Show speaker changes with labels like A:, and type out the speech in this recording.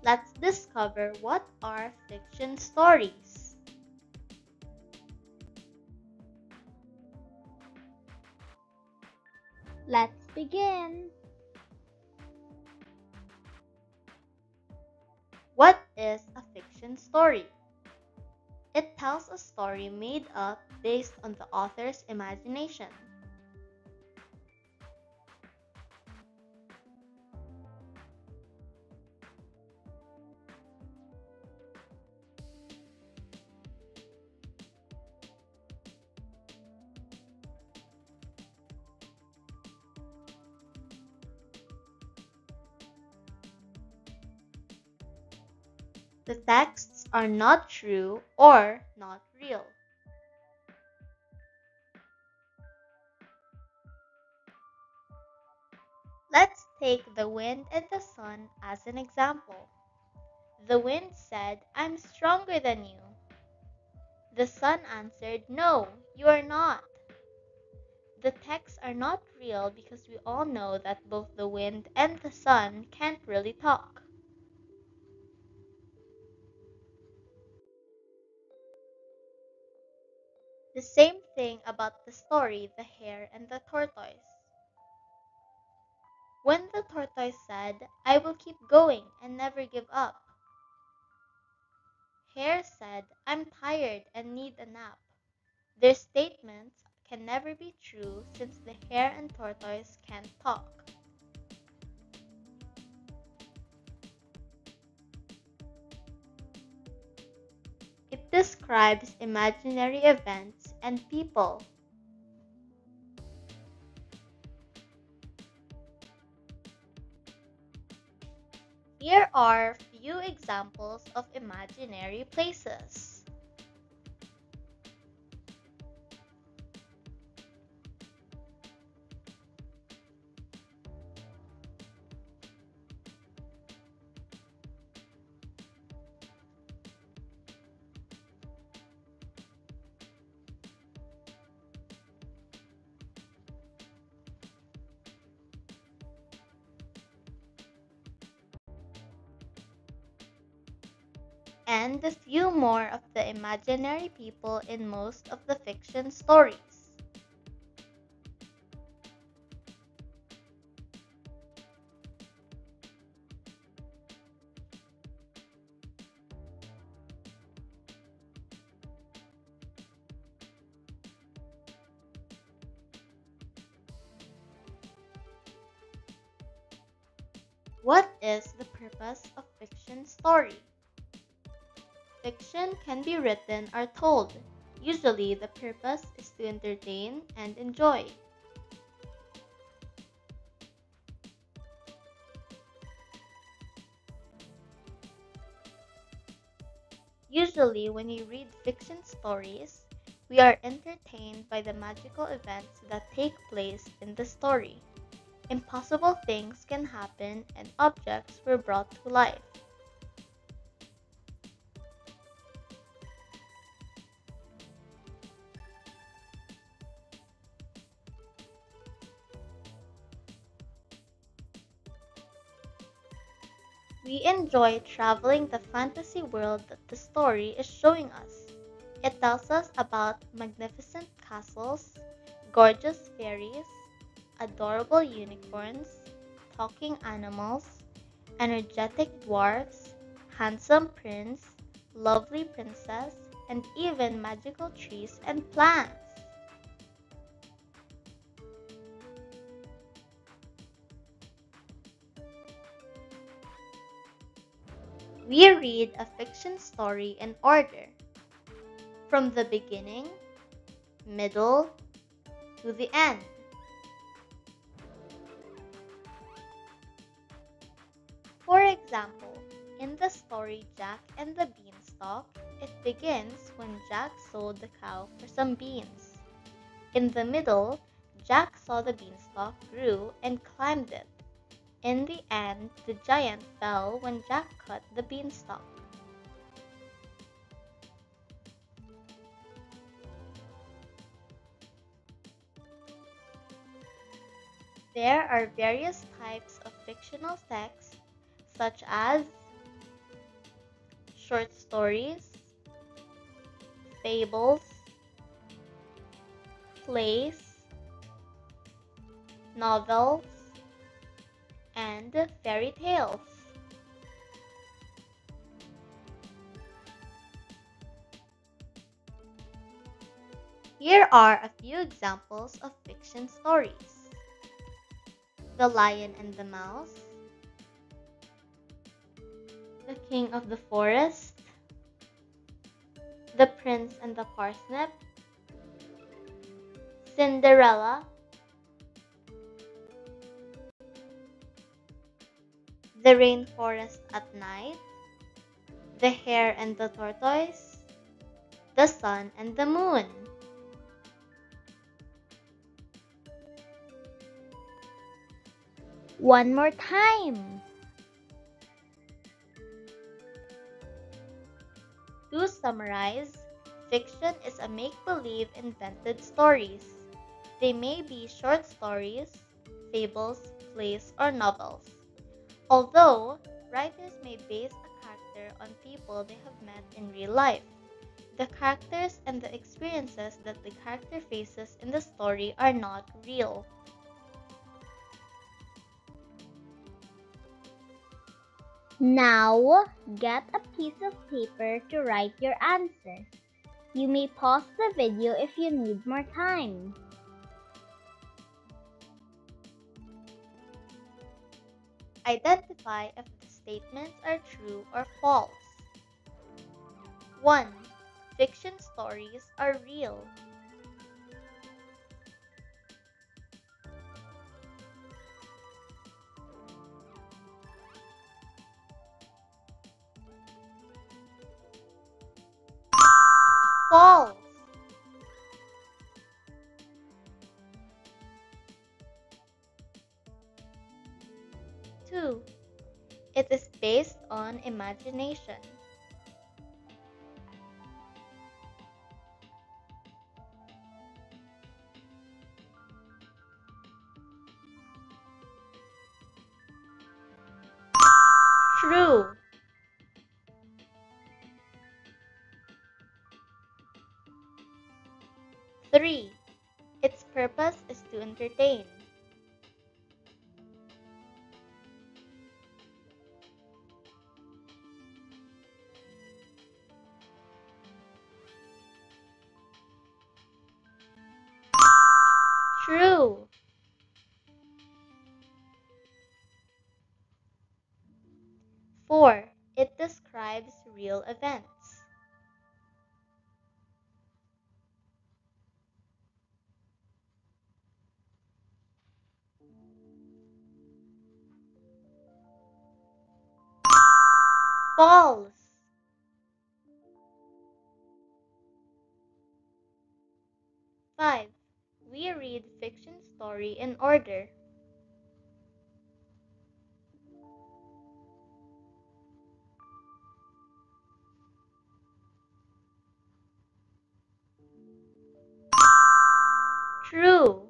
A: Let's discover what are fiction stories. Let's begin. What is a fiction story? It tells a story made up based on the author's imagination. The texts are not true or not real. Let's take the wind and the sun as an example. The wind said, "I'm stronger than you." The sun answered, "No, you are not." The texts are not real because we all know that both the wind and the sun can't really talk. The same thing about the story The Hare and the Tortoise. When the tortoise said, "I will keep going and never give up," Hare said, "I'm tired and need a nap." Their statements can never be true since the hare and tortoise can't talk. It describes imaginary events and people. Here are few examples of imaginary places. And a few more of the imaginary people in most of the fiction stories. What is the purpose of fiction story? Fiction can be written or told. Usually the purpose is to entertain and enjoy. Usually when we read fiction stories, we are entertained by the magical events that take place in the story. Impossible things can happen and objects were brought to life. We enjoy traveling the fantasy world that the story is showing us. It tells us about magnificent castles, gorgeous fairies, adorable unicorns, talking animals, energetic dwarfs, handsome prince, lovely princess, and even magical trees and plants. We read a fiction story in order, from the beginning, middle, to the end. For example, in the story Jack and the Beanstalk, it begins when Jack sold the cow for some beans. In the middle, Jack saw the beanstalk grew and climbed it. In the end, the giant fell when Jack cut the beanstalk. There are various types of fictional texts, such as short stories, fables, plays, novels, and fairy tales. Here are a few examples of fiction stories: The Lion and the Mouse, The King of the Forest, The Prince and the Parsnip, Cinderella, The Rainforest at Night, The Hare and the Tortoise, The Sun and the Moon.
B: One more time.
A: To summarize, fiction is a make-believe invented stories. They may be short stories, fables, plays, or novels. Although, writers may base a character on people they have met in real life, the characters and the experiences that the character faces in the story are not real.
B: Now, get a piece of paper to write your answer. You may pause the video if you need more time.
A: Identify if the statements are true or false. 1. Fiction stories are real. 'False'. 2. It is based on imagination. 'True'. 3. Its purpose is to entertain. 'True'. 4. It describes real events. 'False'. 5. We read fiction story in order. True.